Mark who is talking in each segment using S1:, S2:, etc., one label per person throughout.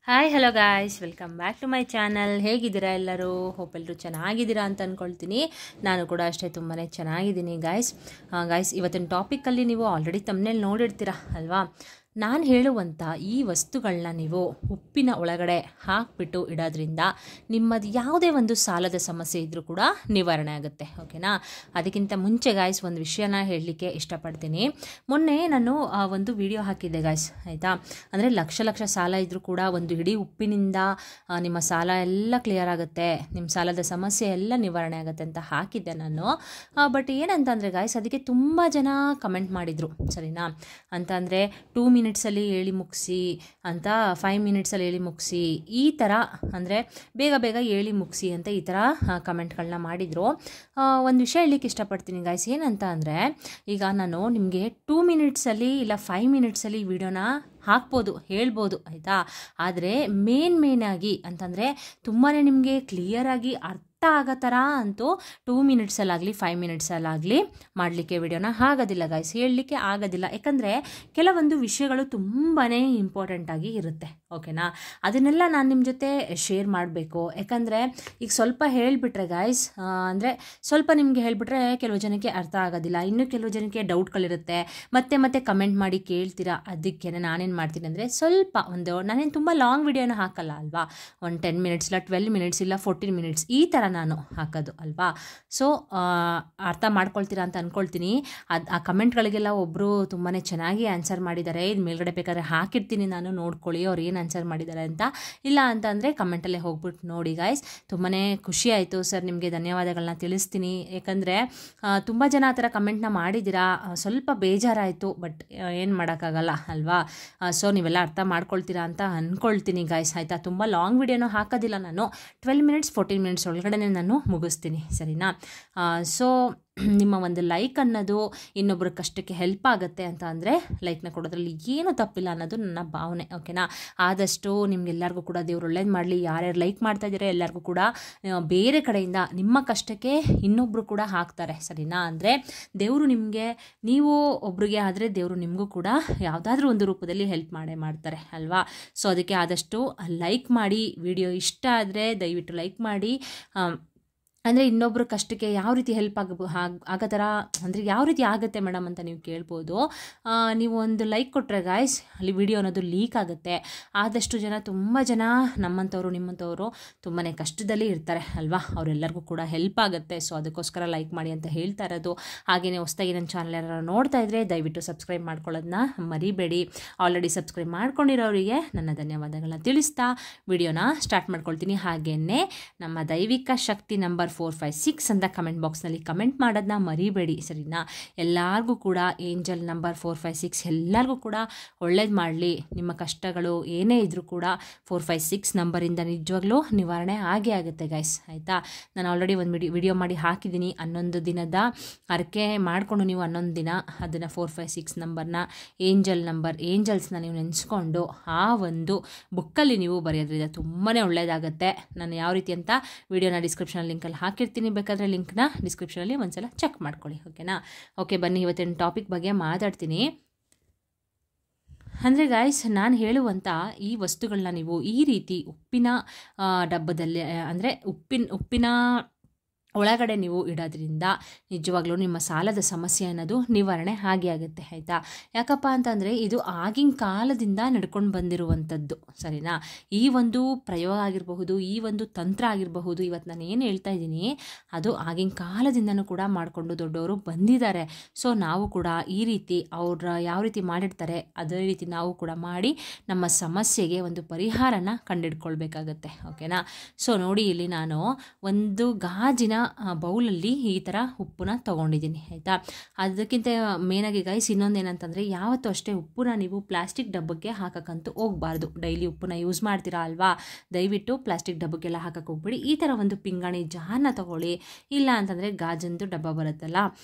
S1: Hi hello guys, welcome back to my channel. ಹೇಗಿದ್ದೀರಾ ಎಲ್ಲರೂ? Hope ಎಲ್ಲರೂ ಚೆನ್ನಾಗಿದ್ದೀರಾ ಅಂತ ಅಂದ್ಕೊಳ್ತೀನಿ. ನಾನು ಕೂಡ ಅಷ್ಟೇ ತುಂಬಾ ಚೆನ್ನಾಗಿದ್ದೀನಿ ಗಾಯ್ಸ್. ಇವತ್ತಿನ ಟಾಪಿಕಲ್ಲಿ ನೀವು ಆಲ್ರೆಡಿ ತಮ್ಮನೇಲಿ ನೋಡಿರ್ತೀರಾ ಅಲ್ವಾ. ನಾನು ಹೇಳುವಂಥ ಈ ವಸ್ತುಗಳನ್ನ ನೀವು ಉಪ್ಪಿನ ಒಳಗಡೆ ಹಾಕಿಬಿಟ್ಟು ಇಡೋದ್ರಿಂದ ನಿಮ್ಮದು ಯಾವುದೇ ಒಂದು ಸಾಲದ ಸಮಸ್ಯೆ ಇದ್ದರೂ ಕೂಡ ನಿವಾರಣೆ ಆಗುತ್ತೆ. ಓಕೆನಾ? ಅದಕ್ಕಿಂತ ಮುಂಚೆ ಗಾಯ್ಸ್ ಒಂದು ವಿಷಯನ ಹೇಳಲಿಕ್ಕೆ ಇಷ್ಟಪಡ್ತೀನಿ. ಮೊನ್ನೆ ನಾನು ಒಂದು ವಿಡಿಯೋ ಹಾಕಿದ್ದೆ ಗಾಯ್ಸ್, ಆಯಿತಾ. ಅಂದರೆ ಲಕ್ಷ ಸಾಲ ಇದ್ದರೂ ಕೂಡ ಒಂದು ಇಡೀ ಉಪ್ಪಿನಿಂದ ನಿಮ್ಮ ಸಾಲ ಎಲ್ಲ ಕ್ಲಿಯರ್ ಆಗುತ್ತೆ, ನಿಮ್ಮ ಸಾಲದ ಸಮಸ್ಯೆ ಎಲ್ಲ ನಿವಾರಣೆ ಆಗುತ್ತೆ ಅಂತ ಹಾಕಿದ್ದೆ ನಾನು. ಬಟ್ ಏನಂತಂದರೆ ಗಾಯ್ಸ್, ಅದಕ್ಕೆ ತುಂಬ ಜನ ಕಮೆಂಟ್ ಮಾಡಿದರು, ಸರಿನಾ. ಅಂತಂದರೆ 2 ಮಿನಿಟ್ಸಲ್ಲಿ ಹೇಳಿ ಮುಗಿಸಿ ಅಂತ, 5 ಮಿನಿಟ್ಸಲ್ಲಿ ಹೇಳಿ ಮುಗಿಸಿ, ಈ ಥರ ಅಂದರೆ ಬೇಗ ಹೇಳಿ ಮುಗಿಸಿ ಅಂತ ಈ ಥರ ಕಮೆಂಟ್ಗಳನ್ನ ಮಾಡಿದರು. ಒಂದು ವಿಷಯ ಹೇಳಲಿಕ್ಕೆ ಇಷ್ಟಪಡ್ತೀನಿ ಗಾಯ್ಸ್. ಏನಂತ ಅಂದರೆ, ಈಗ ನಾನು ನಿಮಗೆ 2 ಮಿನಿಟ್ಸಲ್ಲಿ ಇಲ್ಲ 5 ಮಿನಿಟ್ಸಲ್ಲಿ ಈ ವಿಡಿಯೋನ ಹಾಕ್ಬೋದು, ಹೇಳ್ಬೋದು, ಆಯಿತಾ. ಆದರೆ ಮೇನಾಗಿ ಅಂತಂದರೆ ತುಂಬಾ ನಿಮಗೆ ಕ್ಲಿಯರಾಗಿ ಅರ್ಥ ಆಗೋ ಥರ ಅಂತೂ 2 ಮಿನಿಟ್ಸಲ್ಲಾಗಲಿ 5 ಮಿನಿಟ್ಸಲ್ಲಾಗಲಿ ಮಾಡಲಿಕ್ಕೆ ವಿಡಿಯೋನ ಆಗೋದಿಲ್ಲ ಗಾಯ್ಸ್, ಹೇಳಲಿಕ್ಕೆ ಆಗೋದಿಲ್ಲ. ಯಾಕಂದರೆ ಕೆಲವೊಂದು ವಿಷಯಗಳು ತುಂಬಾ ಇಂಪಾರ್ಟೆಂಟಾಗಿ ಇರುತ್ತೆ. ಓಕೆನಾ? ಅದನ್ನೆಲ್ಲ ನಾನು ನಿಮ್ಮ ಜೊತೆ ಶೇರ್ ಮಾಡಬೇಕು. ಯಾಕಂದರೆ ಈಗ ಸ್ವಲ್ಪ ಹೇಳಿಬಿಟ್ರೆ ಗಾಯ್ಸ್, ಅಂದರೆ ಸ್ವಲ್ಪ ನಿಮಗೆ ಹೇಳಿಬಿಟ್ರೆ ಕೆಲವು ಜನಕ್ಕೆ ಅರ್ಥ ಆಗೋದಿಲ್ಲ, ಇನ್ನೂ ಕೆಲವು ಜನಕ್ಕೆ ಡೌಟ್ಗಳಿರುತ್ತೆ, ಮತ್ತೆ ಕಮೆಂಟ್ ಮಾಡಿ ಕೇಳ್ತೀರಾ. ಅದಕ್ಕೆ ನಾನೇನು ಮಾಡ್ತೀನಿ ಅಂದರೆ, ಸ್ವಲ್ಪ ನಾನೇನು ತುಂಬ ಲಾಂಗ್ ವಿಡಿಯೋನ ಹಾಕಲ್ಲ ಅಲ್ವಾ. ಒಂದು 10 ಮಿನಿಟ್ಸ್ ಇಲ್ಲ 12 ಮಿನಿಟ್ಸ್ ಇಲ್ಲ 14 ಮಿನಿಟ್ಸ್ ಈ ಥರ ನಾನು ಹಾಕೋದು ಅಲ್ವಾ. ಸೊ ಅರ್ಥ ಮಾಡ್ಕೊಳ್ತೀರಾ ಅಂತ ಅಂದ್ಕೊಳ್ತೀನಿ. ಆ ಕಮೆಂಟ್ಗಳಿಗೆಲ್ಲ ಒಬ್ಬರು ತುಂಬಾ ಚೆನ್ನಾಗಿ ಆನ್ಸರ್ ಮಾಡಿದ್ದಾರೆ. ಇದು ಮೇಲ್ಗಡೆ ಬೇಕಾದ್ರೆ ಹಾಕಿರ್ತೀನಿ, ನಾನು ನೋಡ್ಕೊಳ್ಳಿ ಅವ್ರು ಏನು ಆನ್ಸರ್ ಮಾಡಿದ್ದಾರೆ ಅಂತ. ಇಲ್ಲ ಅಂತಂದರೆ ಕಮೆಂಟಲ್ಲೇ ಹೋಗ್ಬಿಟ್ಟು ನೋಡಿ ಗಾಯ್ಸ್. ತುಂಬಾ ಖುಷಿ ಆಯಿತು ಸರ್, ನಿಮಗೆ ಧನ್ಯವಾದಗಳನ್ನ ತಿಳಿಸ್ತೀನಿ. ಯಾಕಂದರೆ ತುಂಬ ಜನ ಆ ಥರ ಕಮೆಂಟ್ನ ಮಾಡಿದ್ದೀರಾ, ಸ್ವಲ್ಪ ಬೇಜಾರಾಯಿತು. ಬಟ್ ಏನು ಮಾಡೋಕ್ಕಾಗಲ್ಲ ಅಲ್ವಾ. ಸೊ ನೀವೆಲ್ಲ ಅರ್ಥ ಮಾಡ್ಕೊಳ್ತೀರಾ ಅಂತ ಅಂದ್ಕೊಳ್ತೀನಿ ಗಾಯ್ಸ್, ಆಯಿತಾ. ತುಂಬ ಲಾಂಗ್ ವಿಡಿಯೋನೂ ಹಾಕೋದಿಲ್ಲ ನಾನು, 12 ಮಿನಿಟ್ಸ್ 14 ಮಿನಿಟ್ಸ್ ಒಳಗಡೆ ನಾನು ಮುಗಿಸ್ತೀನಿ, ಸರಿನಾ. ಸೊ ನಿಮ್ಮ ಒಂದು ಲೈಕ್ ಅನ್ನೋದು ಇನ್ನೊಬ್ಬರ ಕಷ್ಟಕ್ಕೆ ಹೆಲ್ಪ್ ಆಗುತ್ತೆ ಅಂತ ಅಂದರೆ ಲೈಕ್ನ ಕೊಡೋದ್ರಲ್ಲಿ ಏನೂ ತಪ್ಪಿಲ್ಲ ಅನ್ನೋದು ನನ್ನ ಭಾವನೆ. ಓಕೆನಾ? ಆದಷ್ಟು ನಿಮ್ಗೆಲ್ಲರಿಗೂ ಕೂಡ ದೇವ್ರು ಒಳ್ಳೇದು ಮಾಡಲಿ. ಯಾರ್ಯಾರು ಲೈಕ್ ಮಾಡ್ತಾ ಇದ್ದಾರೆ ಎಲ್ಲರಿಗೂ ಕೂಡ ಬೇರೆ ಕಡೆಯಿಂದ ನಿಮ್ಮ ಕಷ್ಟಕ್ಕೆ ಇನ್ನೊಬ್ಬರು ಕೂಡ ಹಾಕ್ತಾರೆ, ಸರಿನಾ. ಅಂದರೆ ದೇವರು ನಿಮಗೆ, ನೀವು ಒಬ್ರಿಗೆ ಆದರೆ ದೇವರು ನಿಮಗೂ ಕೂಡ ಯಾವುದಾದ್ರೂ ಒಂದು ರೂಪದಲ್ಲಿ ಹೆಲ್ಪ್ ಮಾಡ್ತಾರೆ ಅಲ್ವಾ. ಸೊ ಅದಕ್ಕೆ ಆದಷ್ಟು ಲೈಕ್ ಮಾಡಿ. ವಿಡಿಯೋ ಇಷ್ಟ ಆದರೆ ದಯವಿಟ್ಟು ಲೈಕ್ ಮಾಡಿ. ಅಂದರೆ ಇನ್ನೊಬ್ಬರ ಕಷ್ಟಕ್ಕೆ ಯಾವ ರೀತಿ ಹೆಲ್ಪ್ ಆಗೋ ಥರ, ಅಂದರೆ ಯಾವ ರೀತಿ ಆಗುತ್ತೆ ಮೇಡಮ್ ಅಂತ ನೀವು ಕೇಳ್ಬೋದು. ನೀವು ಒಂದು ಲೈಕ್ ಕೊಟ್ಟರೆ ಗಾಯ್ಸ್, ಅಲ್ಲಿ ವಿಡಿಯೋ ಅನ್ನೋದು ಲೀಕ್ ಆಗುತ್ತೆ. ಆದಷ್ಟು ಜನ, ತುಂಬ ಜನ ನಮ್ಮಂಥವ್ರು ನಿಮ್ಮಂಥವ್ರು ತುಂಬಾ ಕಷ್ಟದಲ್ಲಿ ಇರ್ತಾರೆ ಅಲ್ವಾ, ಅವರೆಲ್ಲರಿಗೂ ಕೂಡ ಹೆಲ್ಪ್ ಆಗುತ್ತೆ. ಸೊ ಅದಕ್ಕೋಸ್ಕರ ಲೈಕ್ ಮಾಡಿ ಅಂತ ಹೇಳ್ತಾ ಇರೋದು. ಹಾಗೆಯೇ ಹೊಸದಾಗಿ ನನ್ನ ಚಾನಲ್ ಯಾರು ನೋಡ್ತಾ ಇದ್ದರೆ ದಯವಿಟ್ಟು ಸಬ್ಸ್ಕ್ರೈಬ್ ಮಾಡ್ಕೊಳ್ಳೋದನ್ನ ಮರಿಬೇಡಿ. ಆಲ್ರೆಡಿ ಸಬ್ಸ್ಕ್ರೈಬ್ ಮಾಡ್ಕೊಂಡಿರೋರಿಗೆ ನನ್ನ ಧನ್ಯವಾದಗಳನ್ನ ತಿಳಿಸ್ತಾ ವಿಡಿಯೋನ ಸ್ಟಾರ್ಟ್ ಮಾಡ್ಕೊಳ್ತೀನಿ. ಹಾಗೆಯೇ ನಮ್ಮ ದೈವಿಕ ಶಕ್ತಿ ನಂಬರ್ 456 ಅಂತ ಕಮೆಂಟ್ ಬಾಕ್ಸ್ನಲ್ಲಿ ಕಮೆಂಟ್ ಮಾಡೋದನ್ನ ಮರಿಬೇಡಿ, ಸರಿನಾ. ಎಲ್ಲರಿಗೂ ಕೂಡ ಏಂಜಲ್ ನಂಬರ್ 456 ಎಲ್ಲರಿಗೂ ಕೂಡ ಒಳ್ಳೇದು ಮಾಡಲಿ. ನಿಮ್ಮ ಕಷ್ಟಗಳು ಏನೇ ಇದ್ದರೂ ಕೂಡ 456 ನಂಬರಿಂದ ನಿಜವಾಗ್ಲೂ ನಿವಾರಣೆ ಆಗೇ ಆಗುತ್ತೆ ಗೈಸ್, ಆಯಿತಾ. ನಾನು ಆಲ್ರೆಡಿ ಒಂದು ವಿಡಿಯೋ ಮಾಡಿ ಹಾಕಿದ್ದೀನಿ. 11 ದಿನದ ಅರಕೆ ಮಾಡಿಕೊಂಡು ನೀವು 11 ದಿನ ಅದನ್ನು 456 ನಂಬರ್ನ ಏಂಜಲ್ಸ್ನ ನೀವು ನೆನೆಸ್ಕೊಂಡು ಆ ಒಂದು ಬುಕ್ಕಲ್ಲಿ ನೀವು ಬರೆಯೋದ್ರಿಂದ ತುಂಬಾ ಒಳ್ಳೆಯದಾಗುತ್ತೆ. ನಾನು ಯಾವ ರೀತಿ ಅಂತ ವಿಡಿಯೋನ ಡಿಸ್ಕ್ರಿಪ್ಷನ್ ಲಿಂಕಲ್ಲಿ ಹಾಕಿರ್ತೀನಿ, ಬೇಕಾದರೆ ಲಿಂಕ್ನ ಡಿಸ್ಕ್ರಿಪ್ಷನಲ್ಲಿ ಒಂದ್ಸಲ ಚೆಕ್ ಮಾಡ್ಕೊಳ್ಳಿ. ಓಕೆನಾ? ಓಕೆ, ಬನ್ನಿ ಇವತ್ತಿನ ಟಾಪಿಕ್ ಬಗ್ಗೆ ಮಾತಾಡ್ತೀನಿ. ಅಂದರೆ ಗಾಯ್ಸ್, ನಾನು ಹೇಳುವಂಥ ಈ ವಸ್ತುಗಳನ್ನ ನೀವು ಈ ರೀತಿ ಉಪ್ಪಿನ ಡಬ್ಬದಲ್ಲಿ, ಅಂದರೆ ಉಪ್ಪಿನ ಒಳಗಡೆ ನೀವು ಇಡೋದ್ರಿಂದ ನಿಜವಾಗ್ಲೂ ನಿಮ್ಮ ಸಾಲದ ಸಮಸ್ಯೆ ಅನ್ನೋದು ನಿವಾರಣೆ ಹಾಗೆ ಆಗುತ್ತೆ, ಆಯಿತಾ. ಯಾಕಪ್ಪ ಅಂತಂದರೆ ಇದು ಆಗಿನ ಕಾಲದಿಂದ ನಡ್ಕೊಂಡು ಬಂದಿರುವಂಥದ್ದು, ಸರಿನಾ. ಈ ಒಂದು ಪ್ರಯೋಗ ಆಗಿರಬಹುದು, ಈ ಒಂದು ತಂತ್ರ ಆಗಿರಬಹುದು, ಇವತ್ತು ನಾನು ಏನು ಹೇಳ್ತಾ ಇದ್ದೀನಿ ಅದು ಆಗಿನ ಕಾಲದಿಂದನೂ ಕೂಡ ಮಾಡಿಕೊಂಡು ದೊಡ್ಡವರು ಬಂದಿದ್ದಾರೆ. ಸೊ ನಾವು ಕೂಡ ಈ ರೀತಿ ಅವ್ರ ಯಾವ ರೀತಿ ಮಾಡಿರ್ತಾರೆ ಅದೇ ರೀತಿ ನಾವು ಕೂಡ ಮಾಡಿ ನಮ್ಮ ಸಮಸ್ಯೆಗೆ ಒಂದು ಪರಿಹಾರನ ಕಂಡುಹಿಡ್ಕೊಳ್ಬೇಕಾಗತ್ತೆ. ಓಕೆನಾ? ಸೊ ನೋಡಿ, ಇಲ್ಲಿ ನಾನು ಒಂದು ಗಾಜಿನ ಬೌಲಲ್ಲಿ ಈ ಥರ ಉಪ್ಪನ್ನ ತೊಗೊಂಡಿದ್ದೀನಿ, ಆಯಿತಾ. ಅದಕ್ಕಿಂತ ಮೇನಾಗಿ ಗೈಸ್ ಇನ್ನೊಂದು ಏನಂತಂದರೆ, ಯಾವತ್ತೂ ಅಷ್ಟೇ ಉಪ್ಪನ್ನ ನೀವು ಪ್ಲಾಸ್ಟಿಕ್ ಡಬ್ಬಕ್ಕೆ ಹಾಕೋಕ್ಕಂತೂ ಹೋಗಬಾರ್ದು. ಡೈಲಿ ಉಪ್ಪನ್ನ ಯೂಸ್ ಮಾಡ್ತೀರಾ ಅಲ್ವಾ, ದಯವಿಟ್ಟು ಪ್ಲಾಸ್ಟಿಕ್ ಡಬ್ಬಕ್ಕೆಲ್ಲ ಹಾಕಕ್ಕೆ ಹೋಗ್ಬಿಡಿ. ಈ ಥರ ಒಂದು ಪಿಂಗಾಣಿ ಜಾರ್ನ ತೊಗೊಳ್ಳಿ. ಇಲ್ಲ ಅಂತಂದರೆ ಗಾಜಂದು ಡಬ್ಬ ಬರುತ್ತಲ್ಲ,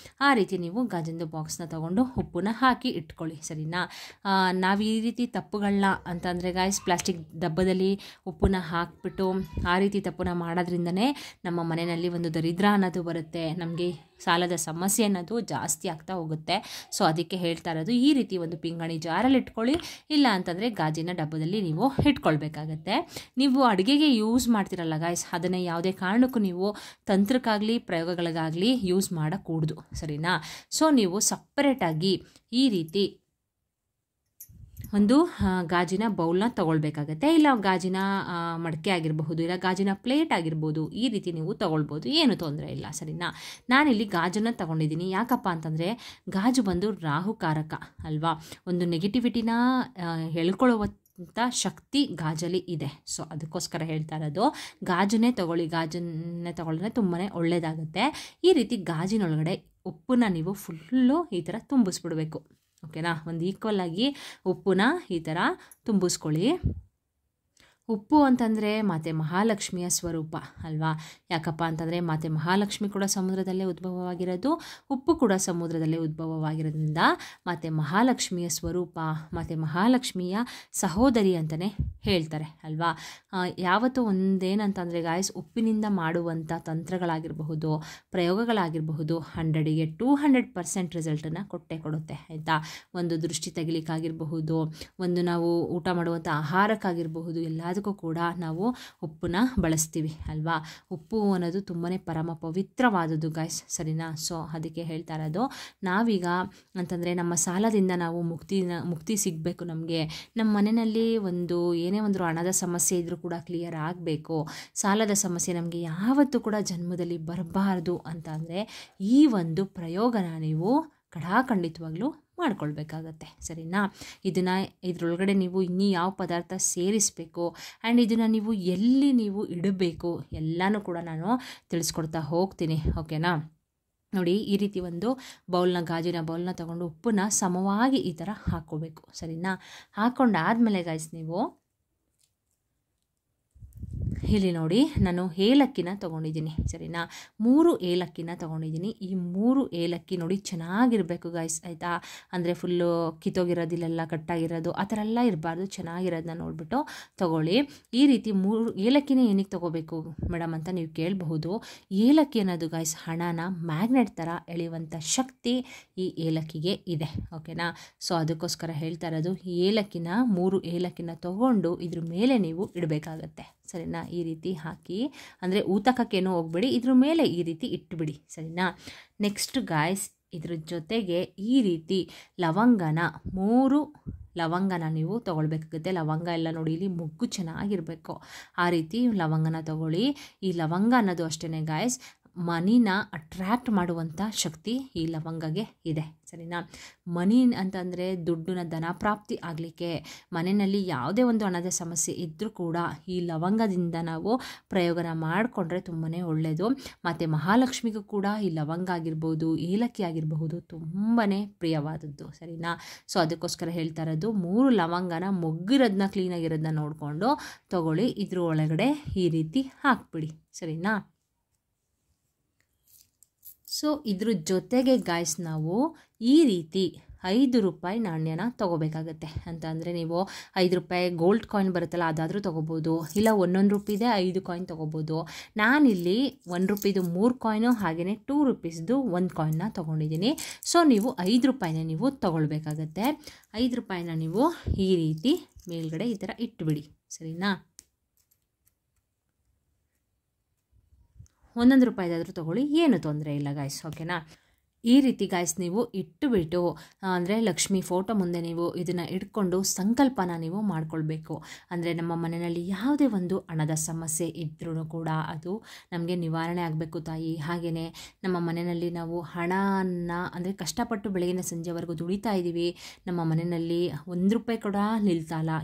S1: ಆ ರೀತಿ ನೀವು ಗಾಜಂದು ಬಾಕ್ಸ್ನ ತೊಗೊಂಡು ಉಪ್ಪನ್ನ ಹಾಕಿ ಇಟ್ಕೊಳ್ಳಿ, ಸರಿನಾ. ನಾವು ಈ ರೀತಿ ತಪ್ಪುಗಳನ್ನ ಅಂತಂದರೆ ಗಾಯ್ಸ್, ಪ್ಲಾಸ್ಟಿಕ್ ಡಬ್ಬದಲ್ಲಿ ಉಪ್ಪನ್ನ ಹಾಕಿಬಿಟ್ಟು ಆ ರೀತಿ ತಪ್ಪನ್ನ ಮಾಡೋದ್ರಿಂದನೇ ನಮ್ಮ ಮನೆಯಲ್ಲಿ ಒಂದು ದರಿದ್ರ ದರಿದ್ರ ಅನ್ನೋದು ಬರುತ್ತೆ, ನಮಗೆ ಸಾಲದ ಸಮಸ್ಯೆ ಅನ್ನೋದು ಜಾಸ್ತಿ ಆಗ್ತಾ ಹೋಗುತ್ತೆ. ಸೊ ಅದಕ್ಕೆ ಹೇಳ್ತಾ ಇರೋದು, ಈ ರೀತಿ ಒಂದು ಪಿಂಗಾಣಿ ಜಾರಲ್ಲಿ ಇಟ್ಕೊಳ್ಳಿ, ಇಲ್ಲ ಅಂತಂದರೆ ಗಾಜಿನ ಡಬ್ಬದಲ್ಲಿ ನೀವು ಇಟ್ಕೊಳ್ಬೇಕಾಗತ್ತೆ. ನೀವು ಅಡುಗೆಗೆ ಯೂಸ್ ಮಾಡ್ತಿರಲ್ಲ ಗಾಯ್ಸ್, ಅದನ್ನು ಯಾವುದೇ ಕಾರಣಕ್ಕೂ ನೀವು ತಂತ್ರಕ್ಕಾಗಲಿ ಪ್ರಯೋಗಗಳಿಗಾಗಲಿ ಯೂಸ್ ಮಾಡಕೂಡ್ದು, ಸರಿನಾ. ಸೊ ನೀವು ಸಪ್ರೇಟಾಗಿ ಈ ರೀತಿ ಒಂದು ಗಾಜಿನ ಬೌಲ್ನ ತೊಗೊಳ್ಬೇಕಾಗತ್ತೆ, ಇಲ್ಲ ಗಾಜಿನ ಮಡಕೆ ಆಗಿರಬಹುದು, ಇಲ್ಲ ಗಾಜಿನ ಪ್ಲೇಟ್ ಆಗಿರ್ಬೋದು, ಈ ರೀತಿ ನೀವು ತೊಗೊಳ್ಬೋದು, ಏನು ತೊಂದರೆ ಇಲ್ಲ, ಸರಿನಾ. ನಾನಿಲ್ಲಿ ಗಾಜನ್ನು ತೊಗೊಂಡಿದ್ದೀನಿ. ಯಾಕಪ್ಪ ಅಂತಂದರೆ ಗಾಜು ಬಂದು ರಾಹುಕಾರಕ ಅಲ್ವಾ, ಒಂದು ನೆಗೆಟಿವಿಟಿನ ಎಳ್ಕೊಳ್ಳುವಂಥ ಶಕ್ತಿ ಗಾಜಲ್ಲಿ ಇದೆ. ಸೊ ಅದಕ್ಕೋಸ್ಕರ ಹೇಳ್ತಾ ಇರೋದು, ಗಾಜನ್ನೇ ತೊಗೊಳ್ಳಿದ್ರೆ ತುಂಬಾ ಒಳ್ಳೆಯದಾಗುತ್ತೆ. ಈ ರೀತಿ ಗಾಜಿನೊಳಗಡೆ ಉಪ್ಪನ್ನ ನೀವು ಫುಲ್ಲು ಈ ಥರ ತುಂಬಿಸ್ಬಿಡ್ಬೇಕು, ಓಕೆನಾ. ಒಂದು ಈಕ್ವಲ್ ಆಗಿ ಉಪ್ಪನ್ನ ಈ ಥರ ತುಂಬಿಸ್ಕೊಳ್ಳಿ. ಉಪ್ಪು ಅಂತಂದರೆ ಮಾತೆ ಮಹಾಲಕ್ಷ್ಮಿಯ ಸ್ವರೂಪ ಅಲ್ವಾ. ಯಾಕಪ್ಪ ಅಂತಂದರೆ ಮಾತೆ ಮಹಾಲಕ್ಷ್ಮಿ ಕೂಡ ಸಮುದ್ರದಲ್ಲೇ ಉದ್ಭವವಾಗಿರೋದು, ಉಪ್ಪು ಕೂಡ ಸಮುದ್ರದಲ್ಲೇ ಉದ್ಭವವಾಗಿರೋದ್ರಿಂದ ಮಾತೆ ಮಹಾಲಕ್ಷ್ಮಿಯ ಸ್ವರೂಪ, ಮಾತೆ ಮಹಾಲಕ್ಷ್ಮಿಯ ಸಹೋದರಿ ಅಂತಲೇ ಹೇಳ್ತಾರೆ ಅಲ್ವಾ. ಯಾವತ್ತೂ ಒಂದೇನಂತಂದರೆ ಗಾಯ್ಸ್, ಉಪ್ಪಿನಿಂದ ಮಾಡುವಂಥ ತಂತ್ರಗಳಾಗಿರಬಹುದು, ಪ್ರಯೋಗಗಳಾಗಿರಬಹುದು, 100ಗೆ 200% ರಿಸಲ್ಟನ್ನು ಕೊಡುತ್ತೆ ಆಯಿತಾ. ಒಂದು ದೃಷ್ಟಿ ತೆಗಿಲಿಕ್ಕಾಗಿರಬಹುದು, ಒಂದು ನಾವು ಊಟ ಮಾಡುವಂಥ ಆಹಾರಕ್ಕಾಗಿರಬಹುದು, ಎಲ್ಲದಕ್ಕೂ ಕೂಡ ನಾವು ಉಪ್ಪನ್ನ ಬಳಸ್ತೀವಿ ಅಲ್ವಾ. ಉಪ್ಪು ಅನ್ನೋದು ತುಂಬಾ ಪರಮ ಪವಿತ್ರವಾದದ್ದು ಗಾಯ್ಸ್, ಸರಿನಾ. ಸೊ ಅದಕ್ಕೆ ಹೇಳ್ತಾ ಇರೋದು, ನಾವೀಗ ಅಂತಂದರೆ ನಮ್ಮ ಸಾಲದಿಂದ ನಾವು ಮುಕ್ತಿ ಸಿಗಬೇಕು. ನಮಗೆ ನಮ್ಮ ಮನೆಯಲ್ಲಿ ಏನೇ ಒಂದು ಹಣದ ಸಮಸ್ಯೆ ಇದ್ದರೂ ಕೂಡ ಕ್ಲಿಯರ್ ಆಗಬೇಕು, ಸಾಲದ ಸಮಸ್ಯೆ ನಮಗೆ ಯಾವತ್ತೂ ಕೂಡ ಜನ್ಮದಲ್ಲಿ ಬರಬಾರ್ದು ಅಂತ ಅಂದರೆ ಈ ಒಂದು ಪ್ರಯೋಗನ ನೀವು ಖಂಡಿತವಾಗ್ಲೂ ಮಾಡ್ಕೊಳ್ಬೇಕಾಗತ್ತೆ, ಸರಿನಾ. ಇದ್ರೊಳಗಡೆ ನೀವು ಇನ್ನೂ ಯಾವ ಪದಾರ್ಥ ಸೇರಿಸಬೇಕು ಆ್ಯಂಡ್ ಇದನ್ನು ನೀವು ಎಲ್ಲಿ ನೀವು ಇಡಬೇಕು ಎಲ್ಲನೂ ಕೂಡ ನಾನು ತಿಳಿಸ್ಕೊಡ್ತಾ ಹೋಗ್ತೀನಿ, ಓಕೆನಾ. ನೋಡಿ, ಈ ರೀತಿ ಒಂದು ಗಾಜಿನ ಬೌಲ್ನ ತೊಗೊಂಡು ಉಪ್ಪನ್ನ ಸಮವಾಗಿ ಈ ಥರ ಹಾಕ್ಕೋಬೇಕು, ಸರಿನಾ. ಹಾಕ್ಕೊಂಡಾದ್ಮೇಲೆ ಗಾಯ್ಸ್, ನೀವು ಇಲ್ಲಿ ನೋಡಿ, ನಾನು ಏಲಕ್ಕಿನ ತೊಗೊಂಡಿದ್ದೀನಿ, ಸರಿನಾ. 3 ಏಲಕ್ಕಿನ ತೊಗೊಂಡಿದ್ದೀನಿ. ಈ 3 ಏಲಕ್ಕಿ ನೋಡಿ ಚೆನ್ನಾಗಿರಬೇಕು ಗಾಯ್ಸ್, ಆಯಿತಾ. ಅಂದರೆ ಫುಲ್ಲು ಕಿತ್ತೋಗಿರೋದಿಲ್ಲೆಲ್ಲ ಕಟ್ಟಾಗಿರೋದು ಆ ಥರ ಎಲ್ಲ ಇರಬಾರ್ದು, ಚೆನ್ನಾಗಿರೋದನ್ನ ನೋಡಿಬಿಟ್ಟು ತೊಗೊಳ್ಳಿ. ಈ ರೀತಿ 3 ಏಲಕ್ಕಿನೇ ಏನಕ್ಕೆ ತೊಗೋಬೇಕು ಮೇಡಮ್ ಅಂತ ನೀವು ಕೇಳಬಹುದು. ಏಲಕ್ಕಿ ಅನ್ನೋದು ಗಾಯ್ಸ್ ಹಣನ ಮ್ಯಾಗ್ನೆಟ್ ಥರ ಎಳೆಯುವಂಥ ಶಕ್ತಿ ಈ ಏಲಕ್ಕಿಗೆ ಇದೆ, ಓಕೆನಾ. ಸೊ ಅದಕ್ಕೋಸ್ಕರ ಹೇಳ್ತಾ ಇರೋದು, 3 ಏಲಕ್ಕಿನ ತೊಗೊಂಡು ಇದ್ರ ಮೇಲೆ ನೀವು ಇಡಬೇಕಾಗತ್ತೆ, ಸರಿನಾ. ಈ ರೀತಿ ಹಾಕಿ, ಅಂದರೆ ಊತಕಕ್ಕೇನೋ ಹೋಗ್ಬೇಡಿ, ಇದ್ರ ಮೇಲೆ ಈ ರೀತಿ ಇಟ್ಟುಬಿಡಿ, ಸರಿನಾ. ನೆಕ್ಸ್ಟ್ ಗಾಯ್ಸ್, ಇದ್ರ ಜೊತೆಗೆ ಈ ರೀತಿ 3 ಲವಂಗನ ನೀವು ತೊಗೊಳ್ಬೇಕಾಗುತ್ತೆ. ಲವಂಗ ಎಲ್ಲ ನೋಡಿ ಇಲ್ಲಿ ಮೊಗ್ಗು ಚೆನ್ನಾಗಿರಬೇಕು, ಆ ರೀತಿ ಲವಂಗನ ತೊಗೊಳ್ಳಿ. ಈ ಲವಂಗ ಅನ್ನೋದು ಅಷ್ಟೇ ಗಾಯ್ಸ್, ಮನಿನ ಅಟ್ರ್ಯಾಕ್ಟ್ ಮಾಡುವಂಥ ಶಕ್ತಿ ಈ ಲವಂಗಗೆ ಇದೆ, ಸರಿನಾ. ಮನಿ ಅಂತಂದರೆ ದುಡ್ಡಿನ ಧನಪ್ರಾಪ್ತಿ ಆಗಲಿಕ್ಕೆ, ಮನೆಯಲ್ಲಿ ಯಾವುದೇ ಒಂದು ಹಣದ ಸಮಸ್ಯೆ ಇದ್ದರೂ ಕೂಡ ಈ ಲವಂಗದಿಂದ ನಾವು ಪ್ರಯೋಗನ ಮಾಡಿಕೊಂಡ್ರೆ ತುಂಬಾ ಒಳ್ಳೆಯದು. ಮತ್ತು ಮಹಾಲಕ್ಷ್ಮಿಗೂ ಕೂಡ ಈ ಲವಂಗ ಆಗಿರ್ಬೋದು, ಏಲಕ್ಕಿ ಆಗಿರಬಹುದು ತುಂಬಾ ಪ್ರಿಯವಾದದ್ದು, ಸರಿನಾ. ಸೊ ಅದಕ್ಕೋಸ್ಕರ ಹೇಳ್ತಾ ಇರೋದು, 3 ಲವಂಗನ ಮೊಗ್ಗಿರೋದನ್ನ ಕ್ಲೀನಾಗಿರೋದನ್ನ ನೋಡಿಕೊಂಡು ತೊಗೊಳ್ಳಿ, ಇದ್ರ ಒಳಗಡೆ ಈ ರೀತಿ ಹಾಕ್ಬಿಡಿ, ಸರಿನಾ. ಸೊ ಇದ್ರ ಜೊತೆಗೆ ಗಾಯ್ಸ್, ನಾವು ಈ ರೀತಿ 5 ರೂಪಾಯಿ ನಾಣ್ಯನ ತೊಗೋಬೇಕಾಗತ್ತೆ. ಅಂತ ಅಂದರೆ ನೀವು 5 ರೂಪಾಯಿ ಗೋಲ್ಡ್ ಕಾಯಿನ್ ಬರುತ್ತಲ್ಲ, ಅದಾದರೂ ತೊಗೋಬೋದು, ಇಲ್ಲ 1 ರೂಪಾಯಿದೆ 5 ಕಾಯಿನ್ ತೊಗೋಬೋದು. ನಾನಿಲ್ಲಿ 1 ರೂಪಾಯಿದು 3 ಕಾಯಿನು, ಹಾಗೆಯೇ 2 ರೂಪೀಸ್ದು 1 ಕಾಯಿನ್ನ ತೊಗೊಂಡಿದ್ದೀನಿ. ಸೊ ನೀವು 5 ರೂಪಾಯಿನ ನೀವು ತೊಗೊಳ್ಬೇಕಾಗತ್ತೆ. 5 ರೂಪಾಯಿನ ನೀವು ಈ ರೀತಿ ಮೇಲ್ಗಡೆ ಈ ಥರ ಇಟ್ಟುಬಿಡಿ, ಸರಿನಾ. 1 ರೂಪಾಯಿದಾದರೂ ತೊಗೊಳ್ಳಿ, ಏನು ತೊಂದರೆ ಇಲ್ಲ ಗಾಯ್ಸ್, ಓಕೆನಾ. ಈ ರೀತಿ ಗಾಯ್ಸ್ ನೀವು ಇಟ್ಟುಬಿಟ್ಟು, ಅಂದರೆ ಲಕ್ಷ್ಮಿ ಫೋಟೋ ಮುಂದೆ ನೀವು ಇದನ್ನು ಇಟ್ಕೊಂಡು ಸಂಕಲ್ಪನ ನೀವು ಮಾಡ್ಕೊಳ್ಬೇಕು. ಅಂದರೆ ನಮ್ಮ ಮನೆಯಲ್ಲಿ ಯಾವುದೇ ಒಂದು ಹಣದ ಸಮಸ್ಯೆ ಇದ್ರೂ ಕೂಡ ಅದು ನಮಗೆ ನಿವಾರಣೆ ಆಗಬೇಕು ತಾಯಿ. ಹಾಗೆಯೇ ನಮ್ಮ ಮನೆಯಲ್ಲಿ ನಾವು ಹಣನ ಅಂದರೆ ಕಷ್ಟಪಟ್ಟು ಬೆಳಗಿನ ಸಂಜೆವರೆಗೂ ದುಡಿತಾ ಇದ್ದೀವಿ, ನಮ್ಮ ಮನೆಯಲ್ಲಿ 1 ರೂಪಾಯಿ ಕೂಡ ನಿಲ್ತಾ ಇಲ್ಲ,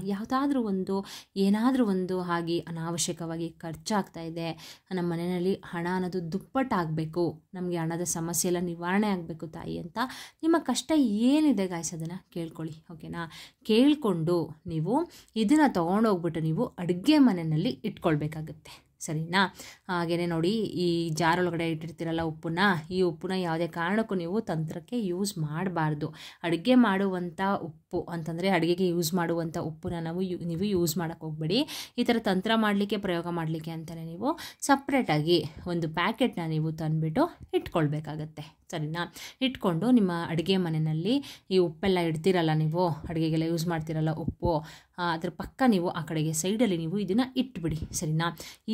S1: ಏನಾದರೂ ಒಂದು ಆಗಿ ಅನಾವಶ್ಯಕವಾಗಿ ಖರ್ಚಾಗ್ತಾ ಇದೆ, ನಮ್ಮ ಮನೆಯಲ್ಲಿ ಹಣ ಅನ್ನೋದು ದುಪ್ಪಟ್ಟಾಗಬೇಕು, ನಮಗೆ ಹಣದ ಸಮಸ್ಯೆ ಎಲ್ಲ ನಿವಾರಣೆ ಆಗಬೇಕು ತಾಯಿ ಅಂತ ನಿಮ್ಮ ಕಷ್ಟ ಏನಿದೆ ಗಾಯ್ಸ್ ಅದನ್ನು ಕೇಳ್ಕೊಳ್ಳಿ, ಓಕೆನಾ. ಕೇಳಿಕೊಂಡು ನೀವು ಇದನ್ನು ತೊಗೊಂಡೋಗ್ಬಿಟ್ಟು ನೀವು ಅಡುಗೆ ಮನೆಯಲ್ಲಿ ಇಟ್ಕೊಳ್ಬೇಕಾಗುತ್ತೆ, ಸರಿನಾ. ಹಾಗೆಯೇ ನೋಡಿ, ಈ ಜಾರ್ ಒಳಗಡೆ ಇಟ್ಟಿರ್ತೀರಲ್ಲ ಉಪ್ಪನ್ನ, ಈ ಉಪ್ಪನ್ನ ಯಾವುದೇ ಕಾರಣಕ್ಕೂ ನೀವು ತಂತ್ರಕ್ಕೆ ಯೂಸ್ ಮಾಡಬಾರ್ದು. ಅಡುಗೆ ಮಾಡುವಂಥ ಉಪ್ಪು ಅಂತಂದರೆ ಅಡುಗೆಗೆ ಯೂಸ್ ಮಾಡುವಂಥ ಉಪ್ಪನ್ನ ನೀವು ಯೂಸ್ ಮಾಡೋಕ್ಕೆ ಹೋಗಬೇಡಿ. ಈ ಥರ ತಂತ್ರ ಮಾಡಲಿಕ್ಕೆ, ಪ್ರಯೋಗ ಮಾಡಲಿಕ್ಕೆ ಅಂತಲೇ ನೀವು ಸಪ್ರೇಟಾಗಿ ಒಂದು ಪ್ಯಾಕೆಟ್ನ ನೀವು ತಂದುಬಿಟ್ಟು ಇಟ್ಕೊಳ್ಬೇಕಾಗತ್ತೆ. ಸರಿನಾ. ಇಟ್ಕೊಂಡು ನಿಮ್ಮ ಅಡುಗೆ ಮನೆಯಲ್ಲಿ ಈ ಉಪ್ಪೆಲ್ಲ ಇಡ್ತೀರಲ್ಲ, ನೀವು ಅಡುಗೆಗೆಲ್ಲ ಯೂಸ್ ಮಾಡ್ತೀರಲ್ಲ ಉಪ್ಪು, ಅದ್ರ ಪಕ್ಕ ನೀವು ಆ ಕಡೆಗೆ ಸೈಡಲ್ಲಿ ನೀವು ಇದನ್ನು ಇಟ್ಬಿಡಿ. ಸರಿನಾ.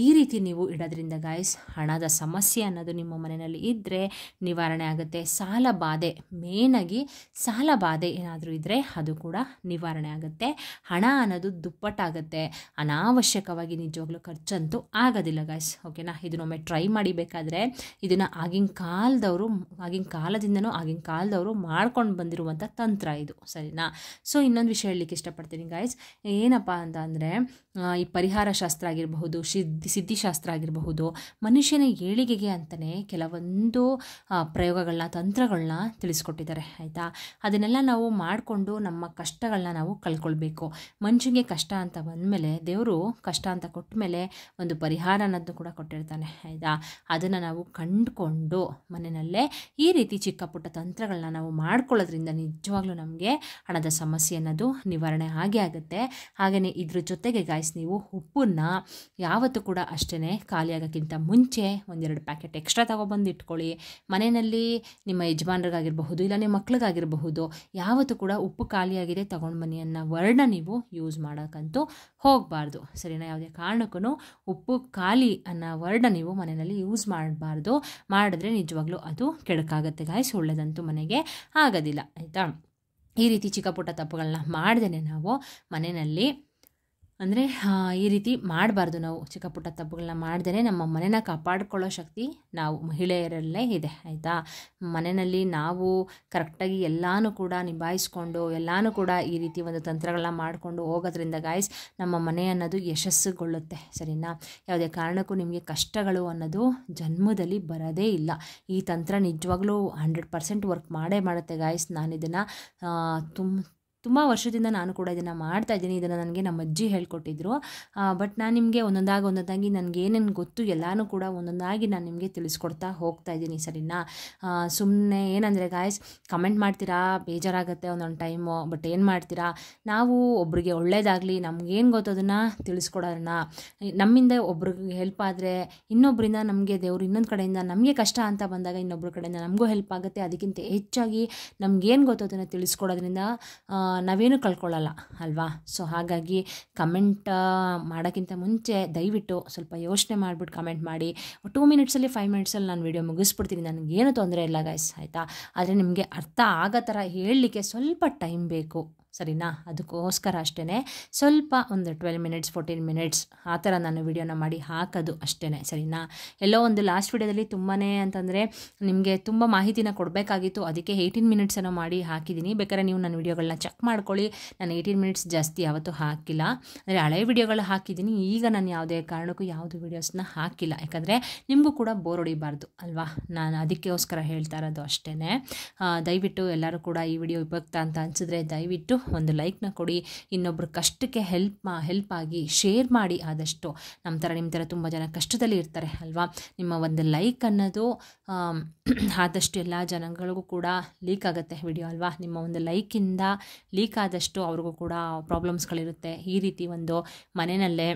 S1: ಈ ರೀತಿ ನೀವು ಇಡೋದ್ರಿಂದ ಗಾಯ್ಸ್, ಹಣದ ಸಮಸ್ಯೆ ಅನ್ನೋದು ನಿಮ್ಮ ಮನೆಯಲ್ಲಿ ಇದ್ದರೆ ನಿವಾರಣೆ ಆಗುತ್ತೆ. ಸಾಲ ಬಾಧೆ, ಮೇನಾಗಿ ಸಾಲ ಬಾಧೆ ಏನಾದರೂ ಇದ್ದರೆ ಅದು ಕೂಡ ನಿವಾರಣೆ ಆಗುತ್ತೆ. ಹಣ ಅನ್ನೋದು ದುಪ್ಪಟ್ಟಾಗುತ್ತೆ. ಅನಾವಶ್ಯಕವಾಗಿ ನಿಜವಾಗ್ಲೂ ಖರ್ಚಂತೂ ಆಗೋದಿಲ್ಲ ಗಾಯ್ಸ್. ಓಕೆನಾ. ಇದನ್ನೊಮ್ಮೆ ಟ್ರೈ ಮಾಡಿ. ಬೇಕಾದರೆ ಇದನ್ನು ಆಗಿನ ಕಾಲದವರು ಮಾಡ್ಕೊಂಡು ಬಂದಿರುವಂಥ ತಂತ್ರ ಇದು. ಸರಿನಾ. ಸೊ ಇನ್ನೊಂದು ವಿಷಯ ಹೇಳಲಿಕ್ಕೆ ಇಷ್ಟಪಡ್ತೀನಿ ಗಾಯ್ಸ್. ಏನಪ್ಪ ಅಂತ ಅಂದರೆ, ಈ ಪರಿಹಾರ ಶಾಸ್ತ್ರ ಆಗಿರಬಹುದು, ಸಿದ್ಧಿಶಾಸ್ತ್ರ ಆಗಿರಬಹುದು, ಮನುಷ್ಯನ ಏಳಿಗೆಗೆ ಅಂತಲೇ ಕೆಲವೊಂದು ಪ್ರಯೋಗಗಳನ್ನ, ತಂತ್ರಗಳನ್ನ ತಿಳಿಸ್ಕೊಟ್ಟಿದ್ದಾರೆ. ಆಯಿತಾ. ಅದನ್ನೆಲ್ಲ ನಾವು ಮಾಡಿಕೊಂಡು ನಮ್ಮ ಕಷ್ಟಗಳನ್ನ ನಾವು ಕಳ್ಕೊಳ್ಬೇಕು. ಮನುಷ್ಯನಿಗೆ ಕಷ್ಟ ಅಂತ ಬಂದಮೇಲೆ, ದೇವರು ಕಷ್ಟ ಅಂತ ಕೊಟ್ಟ ಮೇಲೆ ಒಂದು ಪರಿಹಾರ ಅನ್ನೋದು ಕೂಡ ಕೊಟ್ಟಿರ್ತಾನೆ. ಆಯಿತಾ. ಅದನ್ನು ನಾವು ಕಂಡುಕೊಂಡು ಮನೆಯಲ್ಲೇ ಈ ರೀತಿ ಚಿಕ್ಕ ಪುಟ್ಟ ತಂತ್ರಗಳನ್ನ ನಾವು ಮಾಡ್ಕೊಳ್ಳೋದ್ರಿಂದ ನಿಜವಾಗ್ಲೂ ನಮಗೆ ಹಣದ ಸಮಸ್ಯೆ ಅನ್ನೋದು ನಿವಾರಣೆ ಆಗೇ ಆಗುತ್ತೆ. ಹಾಗೆಯೇ ಇದ್ರ ಜೊತೆಗೆ ಗಾಯ್ಸ್, ನೀವು ಉಪ್ಪನ್ನ ಯಾವತ್ತೂ ಕೂಡ ಅಷ್ಟೇ ಖಾಲಿ ಆಗೋಕ್ಕಿಂತ ಮುಂಚೆ 1-2 ಪ್ಯಾಕೆಟ್ ಎಕ್ಸ್ಟ್ರಾ ತೊಗೊಬಂದು ಇಟ್ಕೊಳ್ಳಿ. ಮನೆಯಲ್ಲಿ ನಿಮ್ಮ ಯಜಮಾನ್ರಿಗಾಗಿರಬಹುದು, ಇಲ್ಲ ನಿಮ್ಮ ಮಕ್ಳಿಗಾಗಿರಬಹುದು, ಯಾವತ್ತೂ ಕೂಡ ಉಪ್ಪು ಖಾಲಿಯಾಗಿದೆ ತೊಗೊಂಡು ಬನ್ನಿ ಅನ್ನೋ ವರ್ಣ ನೀವು ಯೂಸ್ ಮಾಡೋಕ್ಕಂತೂ ಹೋಗಬಾರ್ದು. ಸರಿನಾ. ಯಾವುದೇ ಕಾರಣಕ್ಕೂ ಉಪ್ಪು ಖಾಲಿ ಅನ್ನೋ ವರ್ಣ ನೀವು ಮನೆಯಲ್ಲಿ ಯೂಸ್ ಮಾಡಬಾರ್ದು. ಮಾಡಿದ್ರೆ ನಿಜವಾಗ್ಲೂ ಅದು ಕೆಡಕಾಗುತ್ತೆ ಗಾಯ್ಸ್, ಒಳ್ಳೆಯದಂತೂ ಮನೆಗೆ ಆಗೋದಿಲ್ಲ. ಆಯಿತಾ. ಈ ರೀತಿ ಚಿಕ್ಕ ಪುಟ್ಟ ತಪ್ಪುಗಳನ್ನ ಮಾಡ್ದೇ ನಾವು ಮನೆಯಲ್ಲಿ, ಅಂದರೆ ಈ ರೀತಿ ಮಾಡಬಾರ್ದು. ನಾವು ಚಿಕ್ಕ ಪುಟ್ಟ ತಪ್ಪುಗಳನ್ನ ಮಾಡ್ದೇ ನಮ್ಮ ಮನೆನ ಕಾಪಾಡಿಕೊಳ್ಳೋ ಶಕ್ತಿ ನಾವು ಮಹಿಳೆಯರಲ್ಲೇ ಇದೆ. ಆಯಿತಾ. ಮನೆಯಲ್ಲಿ ನಾವು ಕರೆಕ್ಟಾಗಿ ಎಲ್ಲನೂ ಕೂಡ ನಿಭಾಯಿಸ್ಕೊಂಡು, ಎಲ್ಲನೂ ಕೂಡ ಈ ರೀತಿ ಒಂದು ತಂತ್ರಗಳನ್ನ ಮಾಡಿಕೊಂಡು ಹೋಗೋದ್ರಿಂದ ಗಾಯ್ಸ್, ನಮ್ಮ ಮನೆ ಅನ್ನೋದು ಯಶಸ್ಸುಗೊಳ್ಳುತ್ತೆ. ಸರಿನಾ. ಯಾವುದೇ ಕಾರಣಕ್ಕೂ ನಿಮಗೆ ಕಷ್ಟಗಳು ಅನ್ನೋದು ಜನ್ಮದಲ್ಲಿ ಬರೋದೇ ಇಲ್ಲ. ಈ ತಂತ್ರ ನಿಜವಾಗ್ಲೂ 100% ವರ್ಕ್ ಮಾಡೇ ಮಾಡುತ್ತೆ ಗಾಯ್ಸ್. ನಾನು ಇದನ್ನು ತುಂಬ ವರ್ಷದಿಂದ ನಾನು ಕೂಡ ಇದನ್ನು ಮಾಡ್ತಾಯಿದ್ದೀನಿ. ಇದನ್ನು ನನಗೆ ನಮ್ಮ ಅಜ್ಜಿ ಹೇಳ್ಕೊಟ್ಟಿದ್ರು. ಬಟ್ ನಾನು ನಿಮಗೆ ಒಂದೊಂದಾಗಿ ನನಗೆ ಏನೇನು ಗೊತ್ತು ಎಲ್ಲನೂ ಕೂಡ ಒಂದೊಂದಾಗಿ ನಾನು ನಿಮಗೆ ತಿಳಿಸ್ಕೊಡ್ತಾ ಹೋಗ್ತಾಯಿದ್ದೀನಿ. ಸರಿನಾ. ಸುಮ್ಮನೆ ಏನಂದರೆ ಗಾಯ್ಸ್, ಕಮೆಂಟ್ ಮಾಡ್ತೀರಾ, ಬೇಜಾರಾಗುತ್ತೆ ಒಂದೊಂದು ಟೈಮು. ಬಟ್ ಏನು ಮಾಡ್ತೀರಾ, ನಾವು ಒಬ್ರಿಗೆ ಒಳ್ಳೇದಾಗಲಿ, ನಮಗೇನು ಗೊತ್ತು ಅದನ್ನು ತಿಳಿಸ್ಕೊಡೋಣ. ನಮ್ಮಿಂದ ಒಬ್ರಿಗೆ ಹೆಲ್ಪ್ ಆದರೆ ಇನ್ನೊಬ್ಬರಿಂದ ನಮಗೆ ದೇವರು ಇನ್ನೊಂದು ಕಡೆಯಿಂದ ನಮಗೆ ಕಷ್ಟ ಅಂತ ಬಂದಾಗ ಇನ್ನೊಬ್ಬರ ಕಡೆಯಿಂದ ನಮಗೂ ಹೆಲ್ಪ್ ಆಗುತ್ತೆ. ಅದಕ್ಕಿಂತ ಹೆಚ್ಚಾಗಿ ನಮಗೇನು ಗೊತ್ತು ಅದನ್ನು ತಿಳಿಸ್ಕೊಡೋದ್ರಿಂದ ನಾವೇನು ಕಳ್ಕೊಳ್ಳಲ್ಲ ಅಲ್ವಾ. ಸೊ ಹಾಗಾಗಿ ಕಮೆಂಟ್ ಮಾಡೋಕ್ಕಿಂತ ಮುಂಚೆ ದಯವಿಟ್ಟು ಸ್ವಲ್ಪ ಯೋಚನೆ ಮಾಡಿಬಿಟ್ಟು ಕಮೆಂಟ್ ಮಾಡಿ. 2 ಮಿನಿಟ್ಸಲ್ಲಿ 5 ಮಿನಿಟ್ಸಲ್ಲಿ ನಾನು ವೀಡಿಯೋ ಮುಗಿಸ್ಬಿಡ್ತೀನಿ. ನನಗೇನು ತೊಂದರೆ ಇಲ್ಲ ಗಾಯ್ಸ್. ಆಯಿತಾ. ಆದರೆ ನಿಮಗೆ ಅರ್ಥ ಆಗೋ ಥರ ಹೇಳಲಿಕ್ಕೆ ಸ್ವಲ್ಪ ಟೈಮ್ ಬೇಕು. ಸರಿನಾ. ಅದಕ್ಕೋಸ್ಕರ ಅಷ್ಟೇ ಸ್ವಲ್ಪ ಒಂದು 12 ಮಿನಿಟ್ಸ್ 14 ಮಿನಿಟ್ಸ್ ಆ ಥರ ನಾನು ವೀಡಿಯೋನ ಮಾಡಿ ಹಾಕೋದು ಅಷ್ಟೇ. ಸರಿನಾ. ಎಲ್ಲೋ ಒಂದು ಲಾಸ್ಟ್ ವೀಡಿಯೋದಲ್ಲಿ ತುಂಬಾ ಅಂತಂದರೆ ನಿಮಗೆ ತುಂಬ ಮಾಹಿತಿನ ಕೊಡಬೇಕಾಗಿತ್ತು. ಅದಕ್ಕೆ 18 ಮಿನಿಟ್ಸನ್ನು ಮಾಡಿ ಹಾಕಿದ್ದೀನಿ. ಬೇಕಾದ್ರೆ ನೀವು ನನ್ನ ವೀಡಿಯೋಗಳನ್ನ ಚೆಕ್ ಮಾಡ್ಕೊಳ್ಳಿ. ನಾನು 18 ಮಿನಿಟ್ಸ್ ಜಾಸ್ತಿ ಯಾವತ್ತೂ ಹಾಕಿಲ್ಲ. ಅಂದರೆ ಹಳೆ ವೀಡಿಯೋಗಳು ಹಾಕಿದ್ದೀನಿ. ಈಗ ನಾನು ಯಾವುದೇ ಕಾರಣಕ್ಕೂ ಯಾವುದು ವೀಡಿಯೋಸ್ನ ಹಾಕಿಲ್ಲ. ಯಾಕಂದರೆ ನಿಮಗೂ ಕೂಡ ಬೋರ್ ಹೊಡಿಬಾರ್ದು ಅಲ್ವಾ. ನಾನು ಅದಕ್ಕೋಸ್ಕರ ಹೇಳ್ತಾ ಇರೋದು ಅಷ್ಟೇ. ದಯವಿಟ್ಟು ಎಲ್ಲರೂ ಕೂಡ ಈ ವಿಡಿಯೋ ಉಪಯುಕ್ತ ಅಂತ ಅನಿಸಿದ್ರೆ ದಯವಿಟ್ಟು ಒಂದು ಲೈಕ್ನ ಕೊಡಿ. ಇನ್ನೊಬ್ಬರು ಕಷ್ಟಕ್ಕೆ ಹೆಲ್ಪ್ ಆಗಿ ಶೇರ್ ಮಾಡಿ. ಆದಷ್ಟು ನಿಮ್ಮ ಥರ ತುಂಬ ಜನ ಕಷ್ಟದಲ್ಲಿ ಇರ್ತಾರೆ ಅಲ್ವಾ. ನಿಮ್ಮ ಒಂದು ಲೈಕ್ ಅನ್ನೋದು ಆದಷ್ಟು ಎಲ್ಲ ಜನಗಳಿಗೂ ಕೂಡ ಲೀಕ್ ಆಗುತ್ತೆ ವಿಡಿಯೋ ಅಲ್ವಾ. ನಿಮ್ಮ ಒಂದು ಲೈಕಿಂದ ಲೀಕ್ ಆದಷ್ಟು ಅವ್ರಿಗೂ ಕೂಡ ಪ್ರಾಬ್ಲಮ್ಸ್ಗಳಿರುತ್ತೆ. ಈ ರೀತಿ ಒಂದು ಮನೆಯಲ್ಲೇ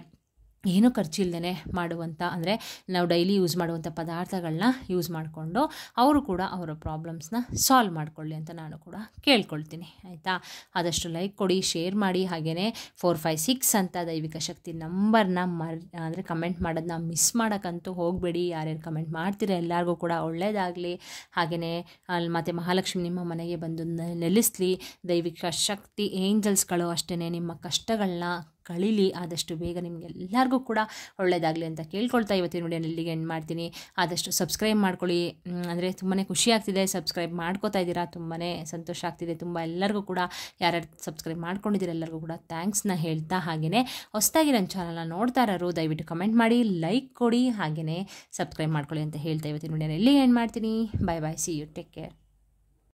S1: ಏನೂ ಖರ್ಚಿಲ್ದೇ ಮಾಡುವಂಥ, ಅಂದರೆ ನಾವು ಡೈಲಿ ಯೂಸ್ ಮಾಡುವಂಥ ಪದಾರ್ಥಗಳನ್ನ ಯೂಸ್ ಮಾಡಿಕೊಂಡು ಅವರು ಕೂಡ ಅವರ ಪ್ರಾಬ್ಲಮ್ಸ್ನ ಸಾಲ್ವ್ ಮಾಡಿಕೊಳ್ಳಿ ಅಂತ ನಾನು ಕೂಡ ಕೇಳ್ಕೊಳ್ತೀನಿ. ಆಯಿತಾ. ಆದಷ್ಟು ಲೈಕ್ ಕೊಡಿ, ಶೇರ್ ಮಾಡಿ. ಹಾಗೆಯೇ 456 ಅಂತ ದೈವಿಕ ಶಕ್ತಿ ನಂಬರ್ನ ಅಂದರೆ ಕಮೆಂಟ್ ಮಾಡೋದನ್ನ ಮಿಸ್ ಮಾಡೋಕ್ಕಂತೂ ಹೋಗಬೇಡಿ. ಯಾರ್ಯಾರು ಕಮೆಂಟ್ ಮಾಡ್ತೀರ ಎಲ್ಲರಿಗೂ ಕೂಡ ಒಳ್ಳೆಯದಾಗಲಿ. ಹಾಗೆಯೇ ಅಲ್ಲಿ ಮತ್ತು ಮಹಾಲಕ್ಷ್ಮಿ ನಿಮ್ಮ ಮನೆಗೆ ಬಂದು ನೆಲೆಸಲಿ. ದೈವಿಕ ಶಕ್ತಿ ಏಂಜಲ್ಸ್ಗಳು ಅಷ್ಟೇ ನಿಮ್ಮ ಕಷ್ಟಗಳನ್ನ ಕಳೀಲಿ. ಆದಷ್ಟು ಬೇಗ ನಿಮಗೆಲ್ಲರಿಗೂ ಕೂಡ ಒಳ್ಳೆಯದಾಗಲಿ ಅಂತ ಕೇಳ್ಕೊಳ್ತಾ ಇವತ್ತಿನ ವಿಡಿಯೋನ ಇಲ್ಲಿಗೆ ಎಂಡ್ ಮಾಡ್ತೀನಿ. ಆದಷ್ಟು ಸಬ್ಸ್ಕ್ರೈಬ್ ಮಾಡ್ಕೊಳ್ಳಿ. ಅಂದರೆ ತುಂಬಾ ಖುಷಿ ಆಗ್ತಿದೆ ಸಬ್ಸ್ಕ್ರೈಬ್ ಮಾಡ್ಕೋತಾ ಇದ್ದೀರಾ. ತುಂಬಾ ಸಂತೋಷ ಆಗ್ತಿದೆ. ತುಂಬ ಎಲ್ಲರಿಗೂ ಕೂಡ ಯಾರ್ಯಾರು ಸಬ್ಸ್ಕ್ರೈಬ್ ಮಾಡ್ಕೊಂಡಿದ್ದೀರ ಎಲ್ಲರಿಗೂ ಕೂಡ ಥ್ಯಾಂಕ್ಸ್ನ ಹೇಳ್ತಾ, ಹಾಗೆಯೇ ಹೊಸದಾಗಿ ನನ್ನ ಚಾನಲ್ನ ನೋಡ್ತಾ ಇರೋರು ದಯವಿಟ್ಟು ಕಮೆಂಟ್ ಮಾಡಿ, ಲೈಕ್ ಕೊಡಿ, ಹಾಗೆಯೇ ಸಬ್ಸ್ಕ್ರೈಬ್ ಮಾಡ್ಕೊಳ್ಳಿ ಅಂತ ಹೇಳ್ತಾ ಇವತ್ತಿನ ವಿಡಿಯೋನ ಇಲ್ಲಿಗೆ ಎಂಡ್ ಮಾಡ್ತೀನಿ. Bye bye. See you. Take care.